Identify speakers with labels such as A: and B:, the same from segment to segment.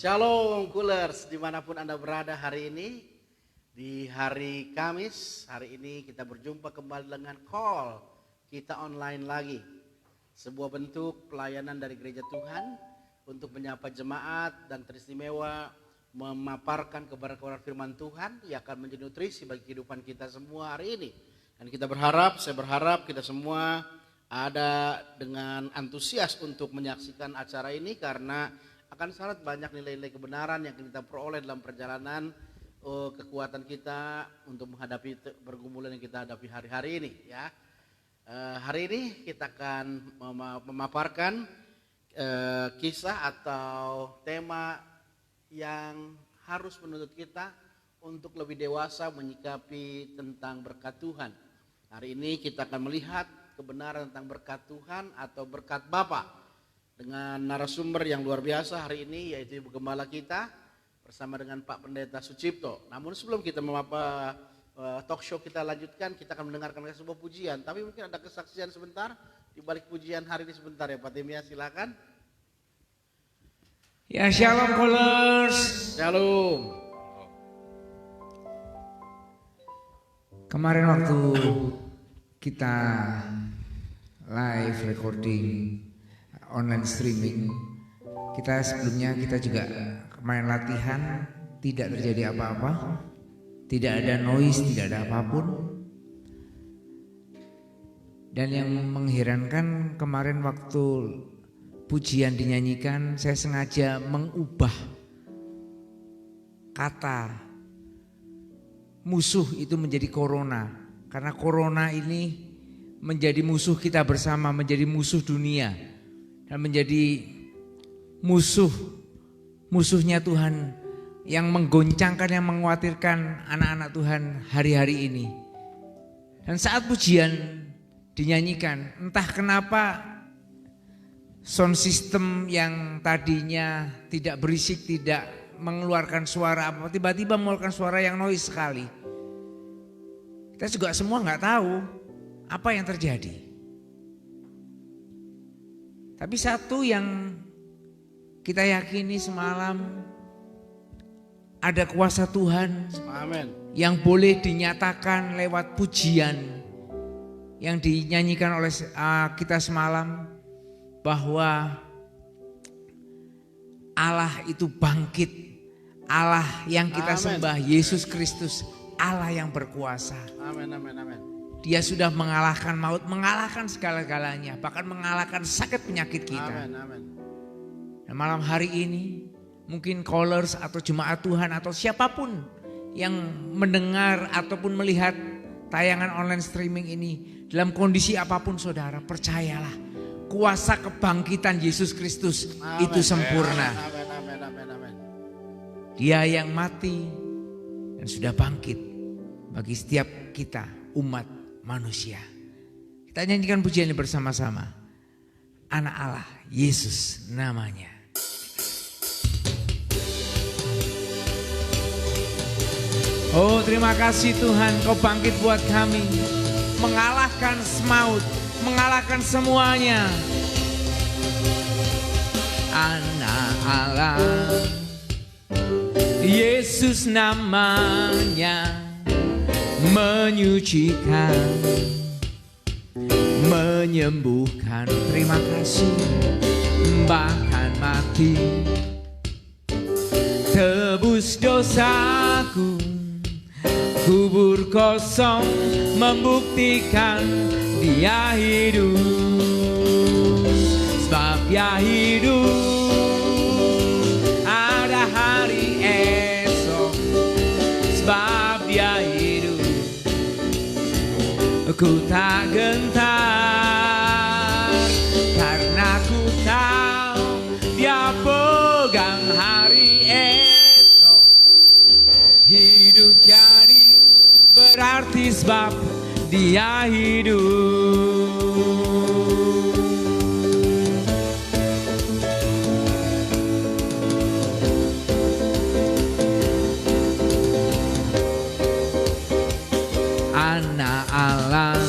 A: Shalom Coolers, dimanapun Anda berada hari ini. Di hari Kamis, hari ini kita berjumpa kembali dengan call kita online lagi. Sebuah bentuk pelayanan dari gereja Tuhan untuk menyapa jemaat dan teristimewa memaparkan kabar-kabar firman Tuhan yang akan menjadi nutrisi bagi kehidupan kita semua hari ini. Dan kita berharap, saya berharap kita semua ada dengan antusias untuk menyaksikan acara ini karena akan syarat banyak nilai-nilai kebenaran yang kita peroleh dalam perjalanan kekuatan kita untuk menghadapi pergumulan yang kita hadapi hari-hari ini ya. Hari ini kita akan memaparkan kisah atau tema yang harus menuntut kita untuk lebih dewasa menyikapi tentang berkat Tuhan. Hari ini kita akan melihat kebenaran tentang berkat Tuhan atau berkat Bapa dengan narasumber yang luar biasa hari ini, yaitu Ibu Gembala kita bersama dengan Pak Pendeta Sucipto. Namun sebelum kita talk show kita lanjutkan, kita akan mendengarkan sebuah pujian. Tapi mungkin ada kesaksian sebentar di balik pujian hari ini sebentar ya Pak Timia, silakan.
B: Ya, shalom Coolers.
A: Shalom.
B: Kemarin waktu kita live recording online streaming, sebelumnya kita juga kemarin latihan, tidak terjadi apa-apa, tidak ada noise, tidak ada apapun. Dan yang mengherankan kemarin waktu pujian dinyanyikan, saya sengaja mengubah kata musuh itu menjadi corona, karena corona ini menjadi musuh kita bersama, menjadi musuh dunia. Dan menjadi musuhnya Tuhan yang menggoncangkan, yang mengkhawatirkan anak-anak Tuhan hari-hari ini. Dan saat pujian dinyanyikan, entah kenapa sound system yang tadinya tidak berisik, tidak mengeluarkan suara apa, tiba-tiba mengeluarkan suara yang noise sekali. Kita juga semua nggak tahu apa yang terjadi. Tapi satu yang kita yakini semalam, ada kuasa Tuhan.
A: Amen.
B: Yang boleh dinyatakan lewat pujian yang dinyanyikan oleh kita semalam, bahwa Allah itu bangkit. Allah yang kita sembah, Yesus Kristus, Allah yang berkuasa.
A: Amin, amin, amin.
B: Dia sudah mengalahkan maut, mengalahkan segala-galanya, bahkan mengalahkan sakit penyakit kita.
A: Amin, amin.
B: Nah, malam hari ini mungkin callers atau jemaat Tuhan atau siapapun yang mendengar ataupun melihat tayangan online streaming ini, dalam kondisi apapun saudara, percayalah kuasa kebangkitan Yesus Kristus itu sempurna.
A: Amin, amin, amin, amin.
B: Dia yang mati dan sudah bangkit bagi setiap kita umat manusia. Kita nyanyikan pujian ini bersama-sama. Anak Allah, Yesus namanya. Oh, terima kasih Tuhan, Kau bangkit buat kami, mengalahkan maut, mengalahkan semuanya. Anak Allah, Yesus namanya, menyucikan, menyembuhkan. Terima kasih, bahkan mati, tebus dosaku, kubur kosong membuktikan Dia hidup. Sebab Dia hidup, ada hari esok. Sebab Dia hidup, ku tak gentar, karena ku tahu Dia pegang hari esok. Hidup jadi berarti sebab Dia hidup. Anak Allah,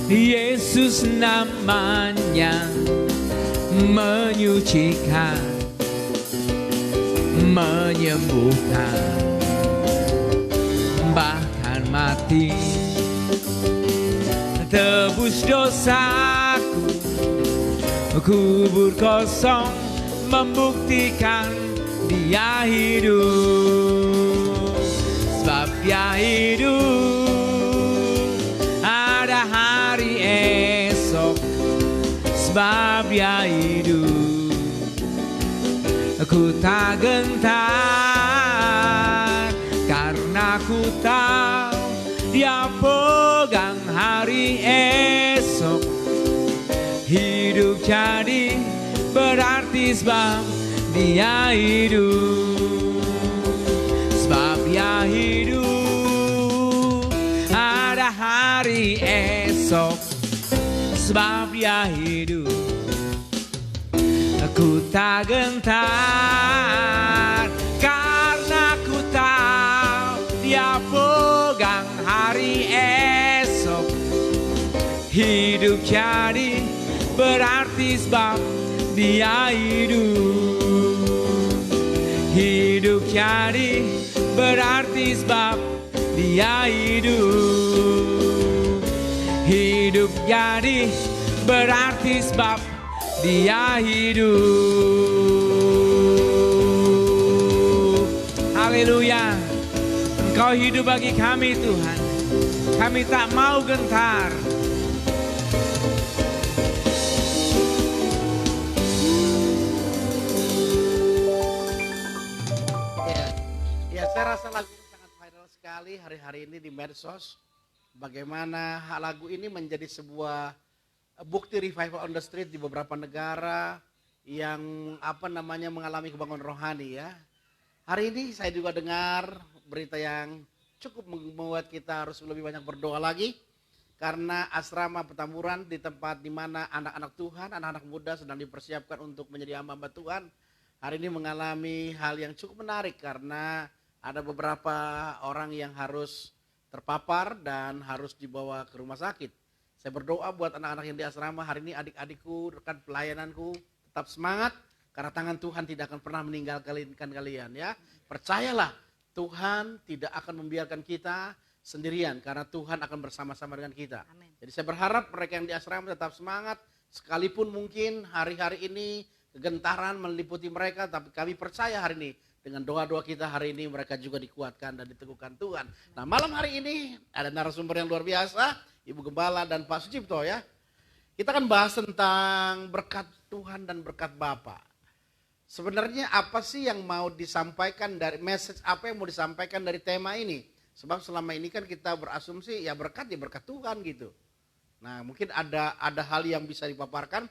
B: Yesus namanya, menyucikan, menyembuhkan, bahkan mati tebus dosaku. Kubur kosong membuktikan Dia hidup. Sebab Dia hidup, ada hari esok. Sebab Dia hidup, aku tak gentar, karena ku tahu Dia pegang hari esok. Hidup jadi berarti sebab Dia hidup. Sebab Dia hidup, ada hari esok. Sebab Dia hidup, aku tak gentar, karena ku tahu Dia pegang hari esok. Hidup jadi berarti sebab Dia hidup. Hidup jadi berarti sebab Dia hidup. Hidup jadi berarti sebab Dia hidup. Haleluya. Engkau hidup bagi kami Tuhan. Kami tak mau gentar.
A: Ya, saya rasa lagu ini sangat viral sekali hari-hari ini di medsos. Bagaimana lagu ini menjadi sebuah bukti revival on the street di beberapa negara yang mengalami kebangunan rohani ya. Hari ini saya juga dengar berita yang cukup membuat kita harus lebih banyak berdoa lagi. Karena asrama Petamburan di tempat di mana anak-anak Tuhan, anak-anak muda sedang dipersiapkan untuk menjadi hamba-hamba Tuhan. Hari ini mengalami hal yang cukup menarik karena ada beberapa orang yang harus terpapar dan harus dibawa ke rumah sakit. Saya berdoa buat anak-anak yang di asrama hari ini, adik-adikku, rekan pelayananku, tetap semangat karena tangan Tuhan tidak akan pernah meninggalkan kalian ya. Percayalah, Tuhan tidak akan membiarkan kita sendirian karena Tuhan akan bersama-sama dengan kita.
C: Amin.
A: Jadi saya berharap mereka yang di asrama tetap semangat, sekalipun mungkin hari-hari ini kegentaran meliputi mereka, tapi kami percaya hari ini dengan doa-doa kita hari ini mereka juga dikuatkan dan diteguhkan Tuhan. Nah, malam hari ini ada narasumber yang luar biasa, Ibu Gembala dan Pak Sucipto ya. Kita akan bahas tentang berkat Tuhan dan berkat Bapa. Sebenarnya apa sih yang mau disampaikan dari message, apa yang mau disampaikan dari tema ini? Sebab selama ini kan kita berasumsi ya berkat Tuhan gitu. Nah, mungkin ada hal yang bisa dipaparkan,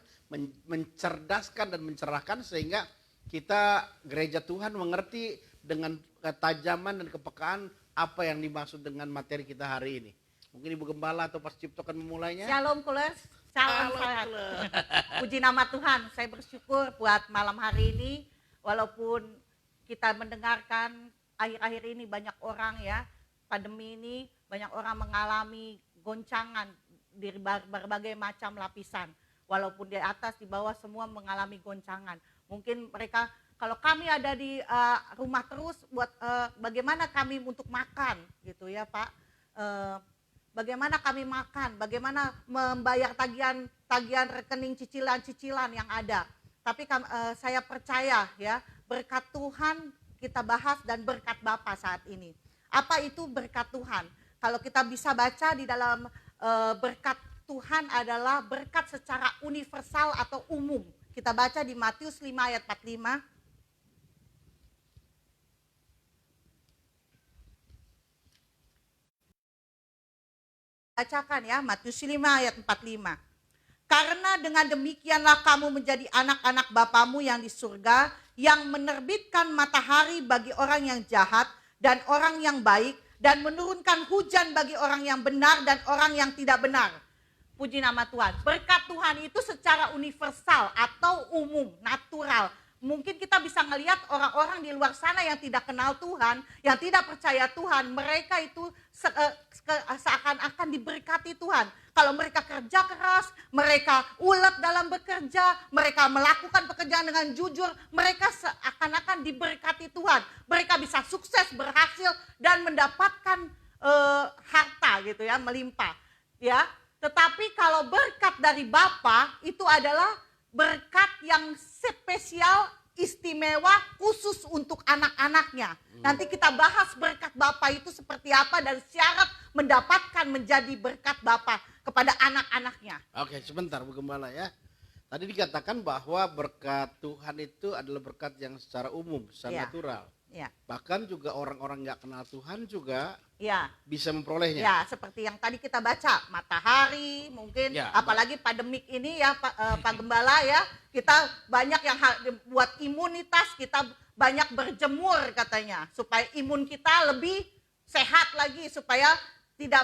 A: mencerdaskan dan mencerahkan sehingga kita gereja Tuhan mengerti dengan ketajaman dan kepekaan apa yang dimaksud dengan materi kita hari ini. Mungkin Ibu Gembala atau Pak Cipto akan memulainya.
C: Shalom Kulers, salam sehat. Puji nama Tuhan, saya bersyukur buat malam hari ini. Walaupun kita mendengarkan akhir-akhir ini banyak orang ya, pandemi ini banyak orang mengalami goncangan di berbagai macam lapisan. Walaupun di atas, di bawah semua mengalami goncangan. Mungkin mereka, kalau kami ada di rumah terus, buat bagaimana kami untuk makan gitu ya Pak. Bagaimana kami makan, bagaimana membayar tagihan rekening cicilan-cicilan yang ada. Tapi saya percaya ya, berkat Tuhan kita bahas dan berkat Bapa saat ini. Apa itu berkat Tuhan? Kalau kita bisa baca di dalam berkat Tuhan adalah berkat secara universal atau umum. Kita baca di Matius 5 ayat 45. Bacakan ya, Matius 5 ayat 45. Karena dengan demikianlah kamu menjadi anak-anak Bapamu yang di surga, yang menerbitkan matahari bagi orang yang jahat dan orang yang baik, dan menurunkan hujan bagi orang yang benar dan orang yang tidak benar. Puji nama Tuhan. Berkat Tuhan itu secara universal atau umum, natural. Mungkin kita bisa ngelihat orang-orang di luar sana yang tidak kenal Tuhan, yang tidak percaya Tuhan, mereka itu seakan-akan diberkati Tuhan. kalau mereka kerja keras, mereka ulet dalam bekerja, mereka melakukan pekerjaan dengan jujur, mereka seakan-akan diberkati Tuhan. Mereka bisa sukses, berhasil, dan mendapatkan harta gitu ya, melimpah. Ya, tetapi kalau berkat dari Bapa itu adalah berkat yang spesial, istimewa, khusus untuk anak-anaknya. Nanti kita bahas berkat Bapa itu seperti apa dan syarat mendapatkan menjadi berkat Bapa kepada anak-anaknya.
A: Oke, sebentar Bu Gembala ya. Tadi dikatakan bahwa berkat Tuhan itu adalah berkat yang secara umum, secara
C: Ya.
A: natural.
C: Ya,
A: Bahkan juga orang-orang nggak kenal Tuhan juga
C: ya,
A: bisa memperolehnya.
C: ya, seperti yang tadi kita baca, matahari mungkin,
A: Ya,
C: apalagi pandemik ini ya Pak Gembala ya, kita banyak yang buat imunitas, kita banyak berjemur katanya, supaya imun kita lebih sehat lagi, supaya tidak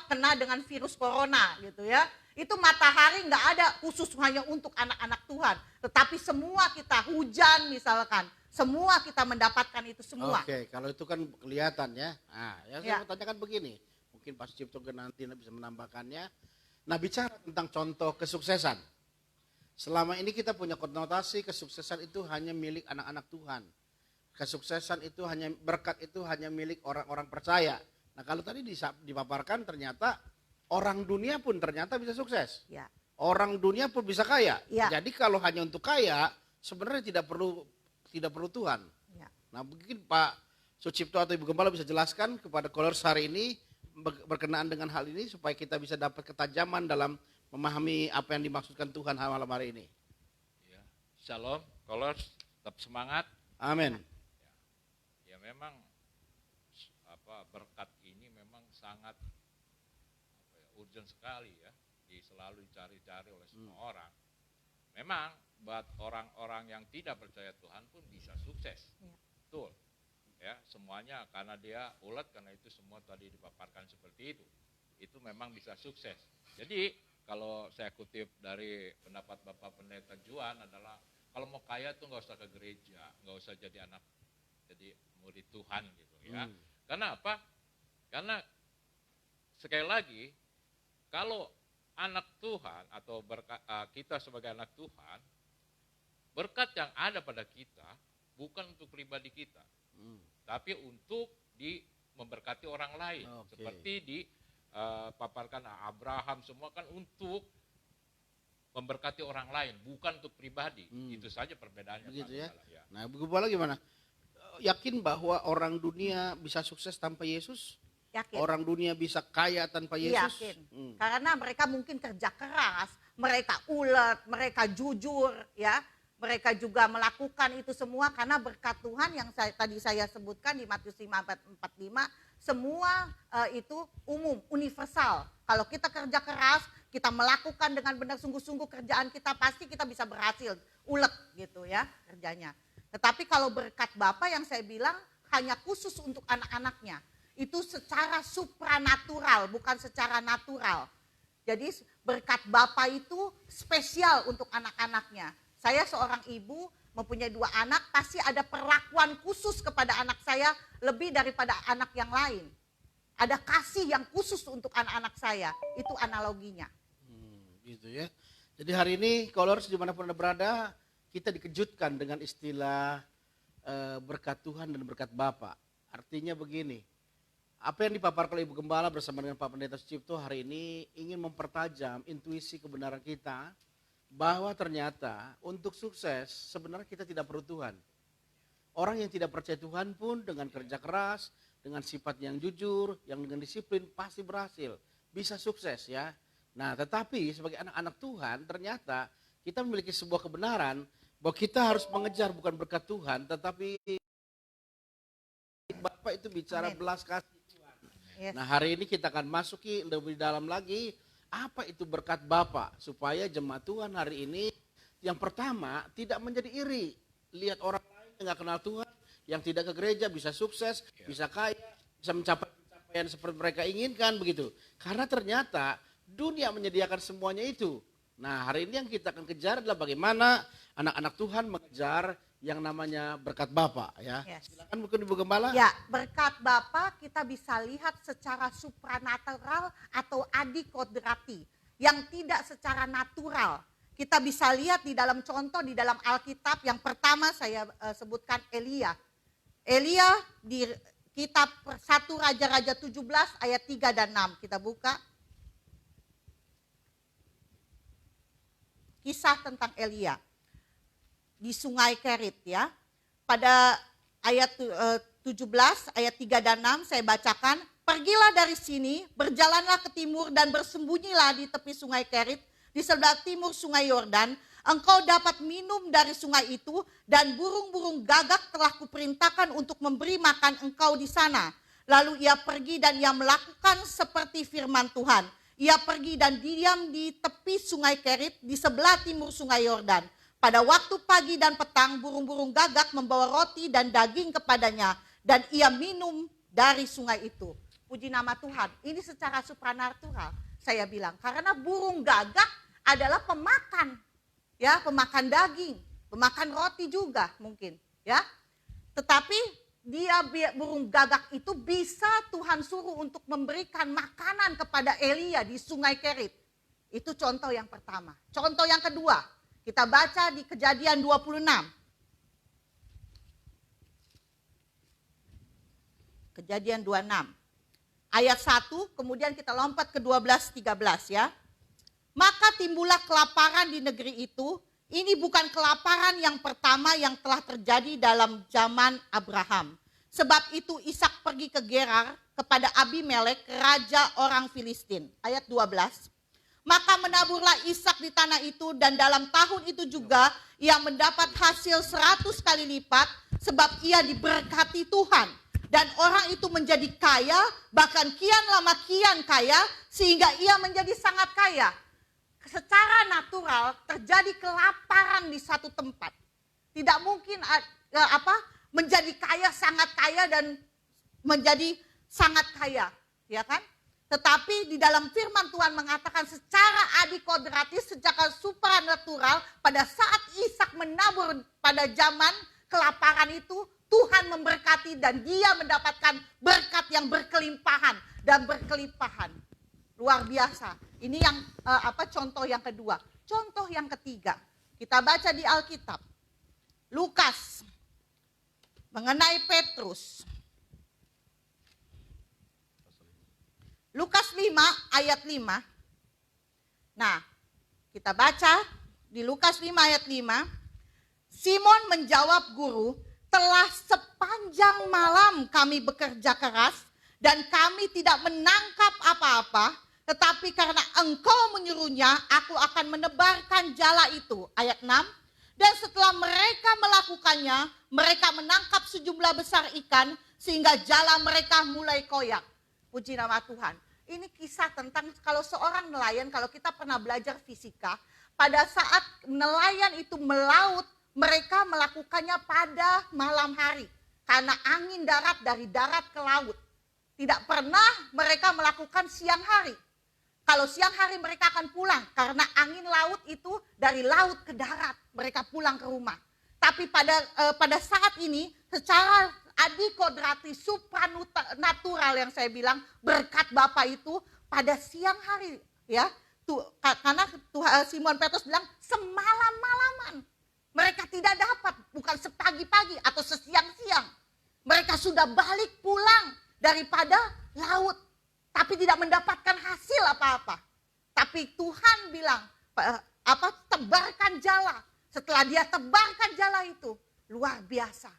C: kena dengan virus corona gitu ya. Itu matahari nggak ada khusus hanya untuk anak-anak Tuhan, tetapi semua kita, hujan misalkan, semua kita mendapatkan itu semua.
A: Oke, kalau itu kan kelihatan ya. Nah, yang
C: Ya.
A: saya mau tanyakan begini, mungkin Pak Cipto nanti bisa menambahkannya. Nah, bicara tentang contoh kesuksesan. Selama ini kita punya konotasi kesuksesan itu hanya milik anak-anak Tuhan. Kesuksesan itu hanya, berkat itu hanya milik orang-orang percaya. Nah, kalau tadi dipaparkan ternyata orang dunia pun ternyata bisa sukses.
C: Ya,
A: Orang dunia pun bisa kaya.
C: Ya.
A: Jadi kalau hanya untuk kaya, sebenarnya tidak perlu Tuhan.
C: ya.
A: Nah, mungkin Pak Sucipto atau Ibu Gembala bisa jelaskan kepada kolors hari ini berkenaan dengan hal ini supaya kita bisa dapat ketajaman dalam memahami apa yang dimaksudkan Tuhan malam hari ini.
D: Ya, Shalom, kolors, tetap semangat.
A: Amin.
D: Ya memang berkat ini memang sangat urgent sekali ya, selalu dicari-cari oleh semua orang. Memang buat orang-orang yang tidak percaya Tuhan pun bisa sukses.
C: Ya.
D: Betul. Ya, semuanya karena dia ulet, karena itu semua tadi dipaparkan seperti itu. Itu memang bisa sukses. Jadi kalau saya kutip dari pendapat Bapak Pendeta Juan adalah kalau mau kaya tuh nggak usah ke gereja, nggak usah jadi murid Tuhan gitu ya. Karena apa? Karena sekali lagi kalau anak Tuhan atau kita sebagai anak Tuhan, berkat yang ada pada kita bukan untuk pribadi kita, tapi untuk memberkati orang lain.
A: Oke.
D: Seperti dipaparkan Abraham, semua kan untuk memberkati orang lain, bukan untuk pribadi. Itu saja perbedaannya.
A: Begitu ya.
D: Pak. Ya.
A: Nah, Ibu Gembala gimana? Yakin bahwa orang dunia bisa sukses tanpa Yesus?
C: Yakin.
A: Orang dunia bisa kaya tanpa Yesus?
C: Yakin. Karena mereka mungkin kerja keras, mereka ulet, mereka jujur, ya. Mereka juga melakukan itu semua karena berkat Tuhan yang tadi saya sebutkan di Matius 5:45, semua itu umum, universal. Kalau kita kerja keras, kita melakukan dengan benar sungguh-sungguh kerjaan kita, pasti kita bisa berhasil, ulet gitu ya kerjanya. Tetapi kalau berkat Bapa yang saya bilang hanya khusus untuk anak-anaknya. Itu secara supranatural, bukan secara natural. Jadi berkat Bapa itu spesial untuk anak-anaknya. Saya seorang ibu mempunyai 2 anak, pasti ada perlakuan khusus kepada anak saya lebih daripada anak yang lain. Ada kasih yang khusus untuk anak-anak saya, itu analoginya.
A: Gitu ya. Jadi hari ini kolors dimanapun Anda berada, kita dikejutkan dengan istilah berkat Tuhan dan berkat Bapa. Artinya begini, apa yang dipaparkan oleh Ibu Gembala bersama dengan Pak Pendeta Sucipto hari ini ingin mempertajam intuisi kebenaran kita bahwa ternyata untuk sukses sebenarnya kita tidak perlu Tuhan. Orang yang tidak percaya Tuhan pun dengan kerja keras, dengan sifat yang jujur, yang dengan disiplin pasti berhasil, bisa sukses ya. Nah, tetapi sebagai anak-anak Tuhan ternyata kita memiliki sebuah kebenaran bahwa kita harus mengejar bukan berkat Tuhan, tetapi Bapak itu bicara
C: Amin.
A: belas kasih Tuhan.
C: Yes.
A: Nah, hari ini kita akan masuki lebih dalam lagi apa itu berkat Bapak supaya jemaat Tuhan hari ini yang pertama tidak menjadi iri. Lihat orang lain yang gak kenal Tuhan, yang tidak ke gereja bisa sukses, bisa kaya, bisa mencapai pencapaian seperti mereka inginkan begitu. Karena ternyata dunia menyediakan semuanya itu. Nah, hari ini yang kita akan kejar adalah bagaimana anak-anak Tuhan mengejar yang namanya berkat Bapa ya.
C: Yes.
A: Silakan mungkin Ibu Gembala.
C: Ya, berkat Bapa kita bisa lihat secara supranatural atau adikodrati yang tidak secara natural. Kita bisa lihat di dalam contoh di dalam Alkitab. Yang pertama saya sebutkan Elia. Elia di kitab 1 Raja-Raja 17 ayat 3 dan 6. Kita buka. Kisah tentang Elia di Sungai Kerit ya. Pada ayat 17 ayat 3 dan 6 saya bacakan. Pergilah dari sini, berjalanlah ke timur dan bersembunyilah di tepi Sungai Kerit di sebelah timur Sungai Yordan. Engkau dapat minum dari sungai itu dan burung-burung gagak telah kuperintahkan untuk memberi makan engkau di sana. Lalu ia pergi dan ia melakukan seperti firman Tuhan. Ia pergi dan diam di tepi Sungai Kerit di sebelah timur Sungai Yordan. Pada waktu pagi dan petang burung-burung gagak membawa roti dan daging kepadanya dan ia minum dari sungai itu. Puji nama Tuhan. Ini secara supranatural saya bilang karena burung gagak adalah pemakan, ya, pemakan daging, pemakan roti juga mungkin, ya. Tetapi dia burung gagak itu bisa Tuhan suruh untuk memberikan makanan kepada Elia di Sungai Kerit. Itu contoh yang pertama. Contoh yang kedua, kita baca di Kejadian 26. Kejadian 26. Ayat 1, kemudian kita lompat ke 12-13 ya. Maka timbullah kelaparan di negeri itu. Ini bukan kelaparan yang pertama yang telah terjadi dalam zaman Abraham. Sebab itu Ishak pergi ke Gerar kepada Abimelek, raja orang Filistin. Ayat 12. Maka menaburlah Ishak di tanah itu dan dalam tahun itu juga ia mendapat hasil 100 kali lipat sebab ia diberkati Tuhan. Dan orang itu menjadi kaya, bahkan kian lama kian kaya sehingga ia menjadi sangat kaya. Secara natural terjadi kelaparan di satu tempat. Tidak mungkin menjadi kaya, sangat kaya dan menjadi sangat kaya, ya kan? Tetapi di dalam firman Tuhan mengatakan secara adikodratis, secara supranatural, pada saat Ishak menabur pada zaman kelaparan itu, Tuhan memberkati dan dia mendapatkan berkat yang berkelimpahan dan berkelimpahan. Luar biasa. Ini yang contoh yang kedua. Contoh yang ketiga, kita baca di Alkitab. Lukas mengenai Petrus. Lukas 5 ayat 5. Nah, kita baca di Lukas 5 ayat 5. Simon menjawab, Guru, telah sepanjang malam kami bekerja keras dan kami tidak menangkap apa-apa, tetapi karena engkau menyuruhnya, aku akan menebarkan jala itu. Ayat 6. Dan setelah mereka melakukannya, mereka menangkap sejumlah besar ikan sehingga jala mereka mulai koyak. Puji nama Tuhan. Ini kisah tentang kalau seorang nelayan, kalau kita pernah belajar fisika, pada saat nelayan itu melaut, mereka melakukannya pada malam hari. Karena angin darat dari darat ke laut. Tidak pernah mereka melakukan siang hari. Kalau siang hari mereka akan pulang karena angin laut itu dari laut ke darat. Mereka pulang ke rumah. Tapi pada saat ini secara adikodrati supranatural yang saya bilang berkat Bapa itu pada siang hari ya. Karena Simon Petrus bilang semalam-malaman. Mereka tidak dapat, bukan sepagi-pagi atau sesiang-siang. Mereka sudah balik pulang daripada laut. Tapi tidak mendapatkan hasil apa-apa. Tapi Tuhan bilang, tebarkan jala. Setelah dia tebarkan jala itu, luar biasa.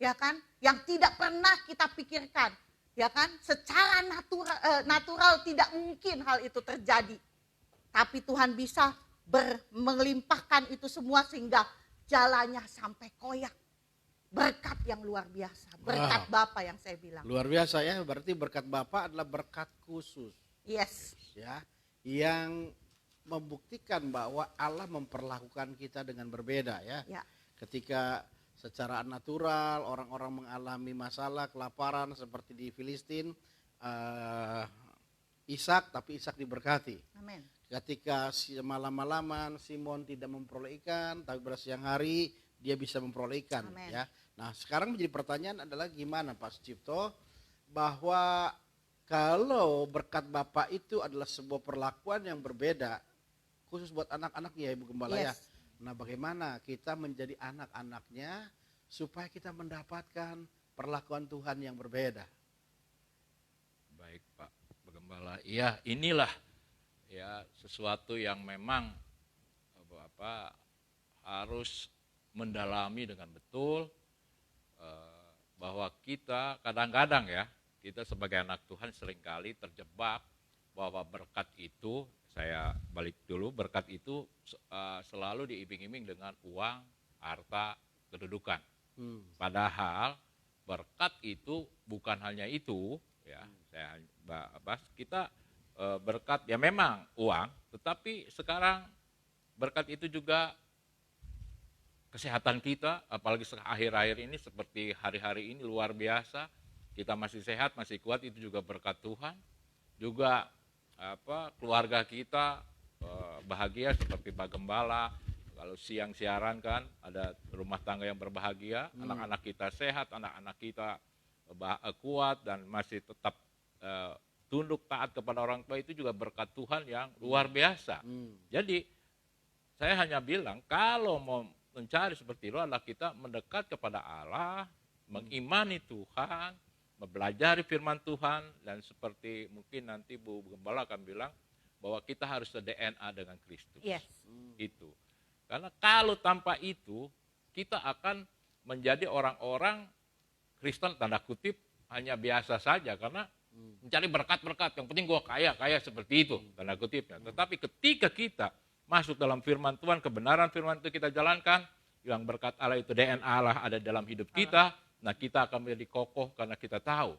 C: Ya kan? Yang tidak pernah kita pikirkan. Ya kan? Secara natural tidak mungkin hal itu terjadi. Tapi Tuhan bisa melimpahkan itu semua sehingga jalannya sampai koyak. Berkat yang luar biasa. Berkat Bapa yang saya bilang.
A: Luar biasa ya, berarti berkat Bapa adalah berkat khusus.
C: Yes.
A: Ya, yang membuktikan bahwa Allah memperlakukan kita dengan berbeda ya.
C: Ya.
A: Ketika secara natural orang-orang mengalami masalah kelaparan seperti di Filistin, Ishak, tapi Ishak diberkati.
C: Amin.
A: Ketika malam-malaman Simon tidak memperoleh ikan, tapi pada siang hari dia bisa memperoleh ikan.
C: Amen.
A: Ya. Nah sekarang menjadi pertanyaan adalah gimana Pak Sucipto, bahwa kalau berkat Bapak itu adalah sebuah perlakuan yang berbeda, khusus buat anak-anaknya ya Ibu Gembala ya.
C: Yes.
A: Nah bagaimana kita menjadi anak-anaknya supaya kita mendapatkan perlakuan Tuhan yang berbeda.
D: Baik Pak Gembala, iya inilah ya sesuatu yang memang Bapak harus mendalami dengan betul, bahwa kita kadang-kadang ya, kita sebagai anak Tuhan seringkali terjebak bahwa berkat itu, saya balik dulu, berkat itu selalu diiming-iming dengan uang, harta, kedudukan. Padahal berkat itu bukan hanya itu, ya. Saya bahas kita berkat ya memang uang, tetapi sekarang berkat itu juga kesehatan kita, apalagi akhir-akhir ini seperti hari-hari ini luar biasa, kita masih sehat, masih kuat, itu juga berkat Tuhan. Juga keluarga kita bahagia seperti Pak Gembala, kalau siang siaran kan ada rumah tangga yang berbahagia, anak-anak kita sehat, anak-anak kita kuat dan masih tetap tunduk taat kepada orang tua, itu juga berkat Tuhan yang luar biasa. Jadi saya hanya bilang kalau mau mencari seperti itu adalah kita mendekat kepada Allah, mengimani Tuhan, mempelajari firman Tuhan, dan seperti mungkin nanti Bu Gembala akan bilang bahwa kita harus se-DNA dengan Kristus.
C: Yes.
D: Itu. Karena kalau tanpa itu kita akan menjadi orang-orang Kristen tanda kutip hanya biasa saja, karena mencari berkat-berkat, yang penting gue kaya seperti itu, tanda kutipnya. Tetapi ketika kita masuk dalam firman Tuhan, kebenaran firman itu kita jalankan, yang berkat Allah itu DNA Allah ada dalam hidup kita, nah kita akan menjadi kokoh karena kita tahu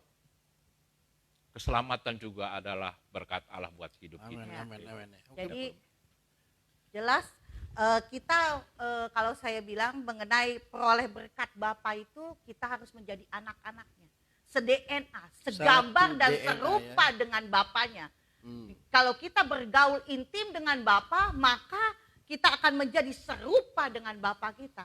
D: keselamatan juga adalah berkat Allah buat hidup kita.
A: Amin.
C: Jadi jelas kita kalau saya bilang mengenai peroleh berkat Bapa itu kita harus menjadi anak-anaknya. Se-DNA, segambar dan
A: DNA,
C: serupa dengan Bapanya. Kalau kita bergaul intim dengan Bapa, maka kita akan menjadi serupa dengan Bapa kita.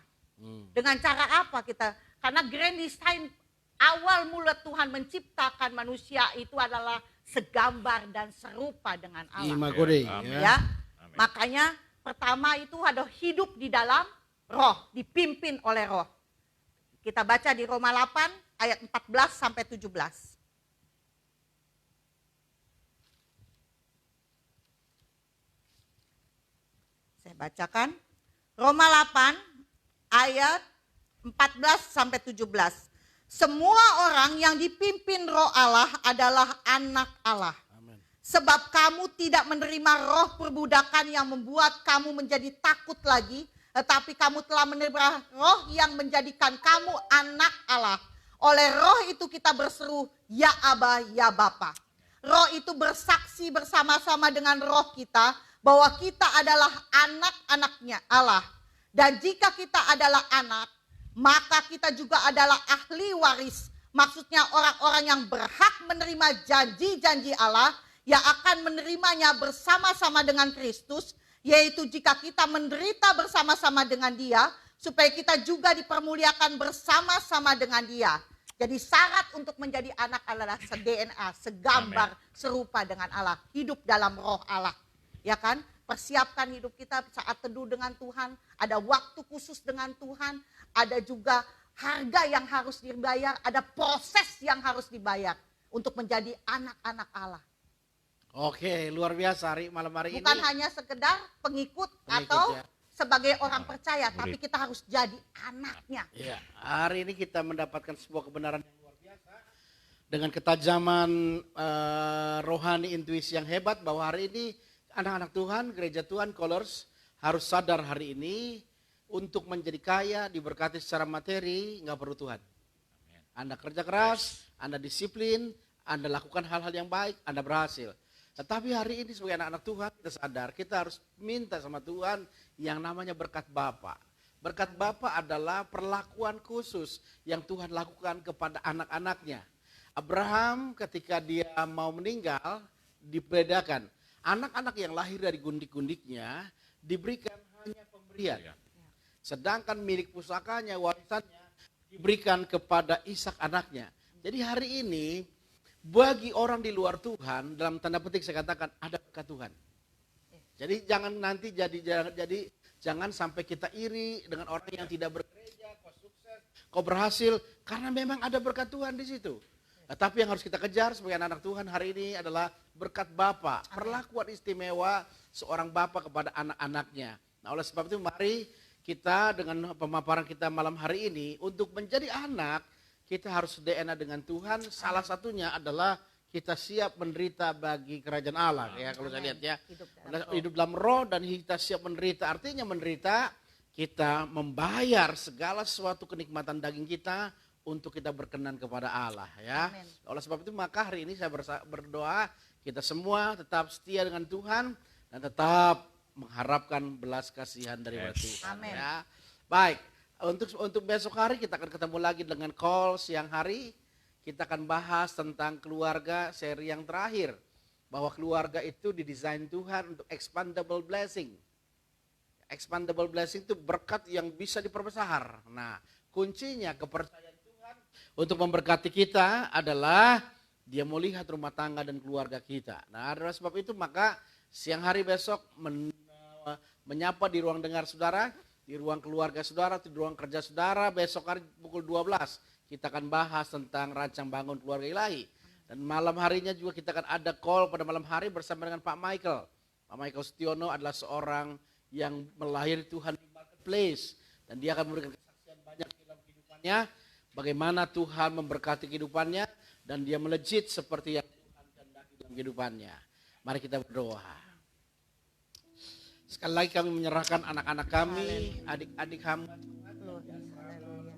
C: Dengan cara apa kita? Karena grand design awal mula Tuhan menciptakan manusia itu adalah segambar dan serupa dengan Allah.
A: Imagore,
C: Ya. Makanya pertama itu ada hidup di dalam roh, dipimpin oleh roh. Kita baca di Roma 8 ayat 14 sampai 17. Saya bacakan. Roma 8 ayat 14 sampai 17. Semua orang yang dipimpin roh Allah adalah anak Allah.
A: Amin.
C: Sebab kamu tidak menerima roh perbudakan yang membuat kamu menjadi takut lagi, tetapi kamu telah menerima roh yang menjadikan kamu anak Allah. Oleh roh itu kita berseru, ya Aba, ya Bapa. Roh itu bersaksi bersama-sama dengan roh kita bahwa kita adalah anak-anaknya Allah. Dan jika kita adalah anak, maka kita juga adalah ahli waris. Maksudnya orang-orang yang berhak menerima janji-janji Allah yang akan menerimanya bersama-sama dengan Kristus, yaitu jika kita menderita bersama-sama dengan Dia, supaya kita juga dipermuliakan bersama-sama dengan Dia. Jadi syarat untuk menjadi anak Allah adalah se-DNA, segambar, serupa dengan Allah, hidup dalam roh Allah. Ya kan? Persiapkan hidup kita saat teduh dengan Tuhan, ada waktu khusus dengan Tuhan, ada juga harga yang harus dibayar, ada proses yang harus dibayar untuk menjadi anak-anak Allah.
A: Oke, luar biasa malam hari
C: Bukan
A: ini.
C: hanya sekedar pengikut
A: Pengikut,
C: atau
A: ya.
C: sebagai orang percaya, tapi kita harus jadi anaknya.
A: Ya, hari ini kita mendapatkan sebuah kebenaran yang luar biasa dengan ketajaman rohani intuisi yang hebat, bahwa hari ini anak-anak Tuhan, gereja Tuhan, Colors harus sadar hari ini untuk menjadi kaya, diberkati secara materi, nggak perlu Tuhan. Anda kerja keras, Anda disiplin, Anda lakukan hal-hal yang baik, Anda berhasil. Tetapi hari ini sebagai anak-anak Tuhan kita sadar, kita harus minta sama Tuhan yang namanya berkat Bapa. Berkat Bapa adalah perlakuan khusus yang Tuhan lakukan kepada anak-anaknya. Abraham ketika dia mau meninggal dibedakan anak-anak yang lahir dari gundik-gundiknya diberikan hanya pemberian.
D: Iya.
A: Sedangkan milik pusakanya, warisannya diberikan kepada Ishak anaknya. Jadi hari ini bagi orang di luar Tuhan, dalam tanda petik saya katakan ada berkat Tuhan. Jadi jangan nanti jangan sampai kita iri dengan orang yang tidak bergereja, kau sukses, kau berhasil, karena memang ada berkat Tuhan di situ. Tapi yang harus kita kejar sebagai anak Tuhan hari ini adalah berkat Bapa, perlakuan istimewa seorang Bapa kepada anak-anaknya. Nah, oleh sebab itu mari kita dengan pemaparan kita malam hari ini, untuk menjadi anak, kita harus DNA dengan Tuhan. Salah satunya adalah kita siap menderita bagi kerajaan Allah. Ya, kalau saya lihat ya, hidup dalam roh dan kita siap menderita. Artinya menderita, kita membayar segala sesuatu kenikmatan daging kita untuk kita berkenan kepada Allah. Ya, oleh sebab itu maka hari ini saya berdoa kita semua tetap setia dengan Tuhan dan tetap mengharapkan belas kasihan dari Tuhan.
C: Amen.
A: Ya, baik. Untuk besok hari kita akan ketemu lagi dengan call siang hari. Kita akan bahas tentang keluarga seri yang terakhir. Bahwa keluarga itu didesain Tuhan untuk expandable blessing. Expandable blessing itu berkat yang bisa diperbesar. Nah, kuncinya kepercayaan Tuhan untuk memberkati kita adalah Dia mau lihat rumah tangga dan keluarga kita. Nah, oleh sebab itu maka siang hari besok menyapa di ruang dengar saudara, di ruang keluarga saudara, di ruang kerja saudara, besok hari pukul 12 kita akan bahas tentang rancang bangun keluarga ilahi. Dan malam harinya juga kita akan ada call pada malam hari bersama dengan Pak Michael. Pak Michael Setiono adalah seorang yang melahirkan Tuhan di marketplace. Dan dia akan memberikan kesaksian banyak dalam kehidupannya, bagaimana Tuhan memberkati kehidupannya, dan dia melejit seperti yang Tuhan kehendaki dalam kehidupannya. Mari kita berdoa. Sekali lagi kami menyerahkan anak-anak kami, adik-adik hamba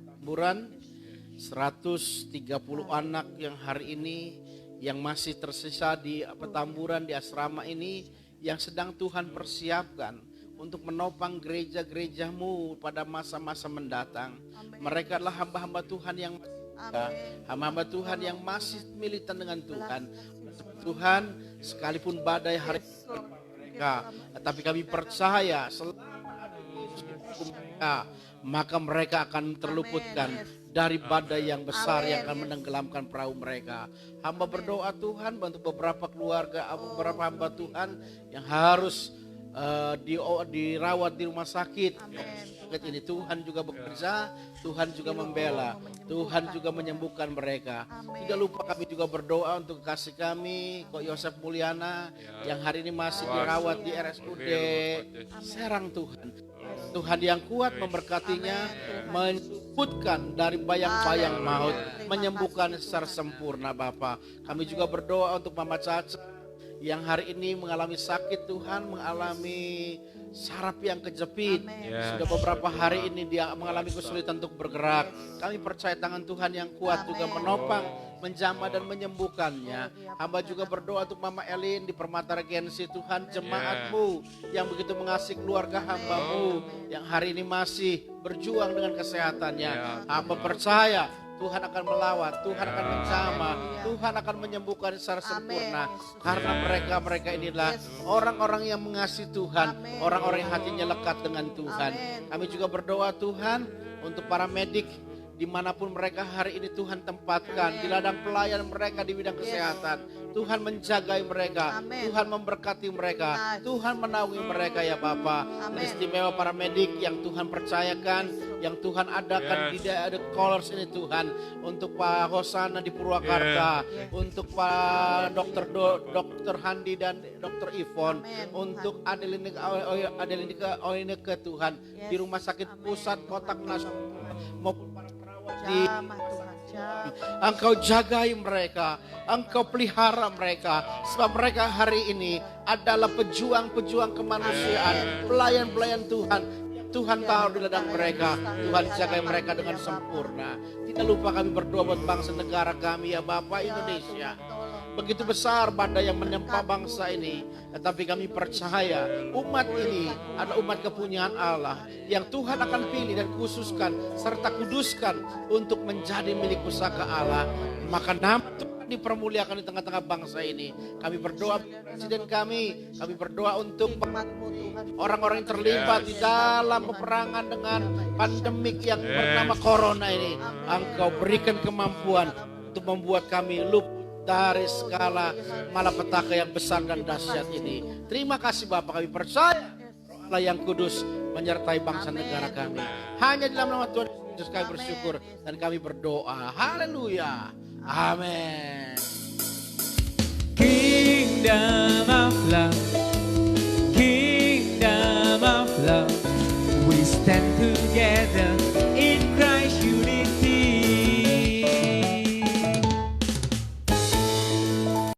A: Tamburan, 130 anak yang hari ini yang masih tersisa di Petamburan, di asrama ini, yang sedang Tuhan persiapkan untuk menopang gereja-gerejamu pada masa-masa mendatang. Mereka adalah hamba-hamba Tuhan yang hamba-hamba Tuhan yang masih militan dengan Tuhan. Tuhan, sekalipun badai hari mereka, tetapi kami percaya selama ada Yesus di hukum mereka, maka mereka akan terluputkan dari badai yang besar yang akan menenggelamkan perahu mereka. Hamba berdoa Tuhan untuk beberapa keluarga, beberapa hamba Tuhan yang harus dirawat di rumah sakit. Ini Tuhan juga bekerja, Tuhan juga membela, Tuhan juga menyembuhkan mereka. Tidak lupa kami juga berdoa untuk kasih kami Kok Yosef Mulyana yang hari ini masih dirawat di RSUD Serang. Tuhan yang kuat memberkatinya, menyebutkan dari bayang-bayang maut, menyembuhkan secara sempurna Bapa. Kami juga berdoa untuk Mama Caca yang hari ini mengalami sakit, Tuhan, mengalami saraf yang kejepit. Sudah beberapa hari ini dia mengalami kesulitan untuk bergerak. Kami percaya tangan Tuhan yang kuat juga menopang, menjamah dan menyembuhkannya. Hamba juga berdoa untuk Mama Elin di Permata Regensi, Tuhan, jemaat-Mu yang begitu mengasihi keluarga hamba-Mu yang hari ini masih berjuang dengan kesehatannya. Hamba percaya Tuhan akan melawat, Tuhan akan menjamah, Tuhan akan menyembuhkan secara sempurna. Karena mereka inilah orang-orang yang mengasihi Tuhan, orang-orang yang hatinya lekat dengan Tuhan. Kami juga berdoa Tuhan untuk para medik dimanapun mereka hari ini Tuhan tempatkan, di ladang pelayan mereka di bidang kesehatan. Tuhan menjagai mereka, Tuhan memberkati mereka, Tuhan menaungi mereka ya Bapa. Istimewa para medik yang Tuhan percayakan, yang Tuhan adakan di The Callers ini Tuhan, untuk Pak Hosana di Purwakarta, untuk Pak Dokter Handi dan Dokter Ivon, untuk Adelineka Oineke Tuhan di Rumah Sakit Pusat Kotak Nasional maupun para perawat di Engkau jagai mereka, Engkau pelihara mereka, sebab mereka hari ini adalah pejuang-pejuang kemanusiaan, pelayan-pelayan Tuhan. Tuhan tahu di ladang mereka, Tuhan jaga mereka dengan sempurna. Tidak lupa kami berdoa buat bangsa negara kami ya Bapak Indonesia. Begitu besar badai yang menempa bangsa ini, tetapi kami percaya umat ini adalah umat kepunyaan Allah yang Tuhan akan pilih dan khususkan serta kuduskan untuk menjadi milik pusaka Allah. Maka nama Tuhan dipermuliakan di tengah-tengah bangsa ini. Kami berdoa presiden kami berdoa untuk orang-orang yang terlibat di dalam peperangan dengan pandemik yang bernama corona ini. Engkau berikan kemampuan untuk membuat kami luput dari skala malapetaka yang besar dan dahsyat ini. Terima kasih Bapak, kami percaya Allah yang kudus menyertai bangsa negara kami. Hanya di dalam nama Tuhan Yesus kami bersyukur dan kami berdoa. Haleluya. Amin.
B: Kingdom of love, kingdom of love, we stand together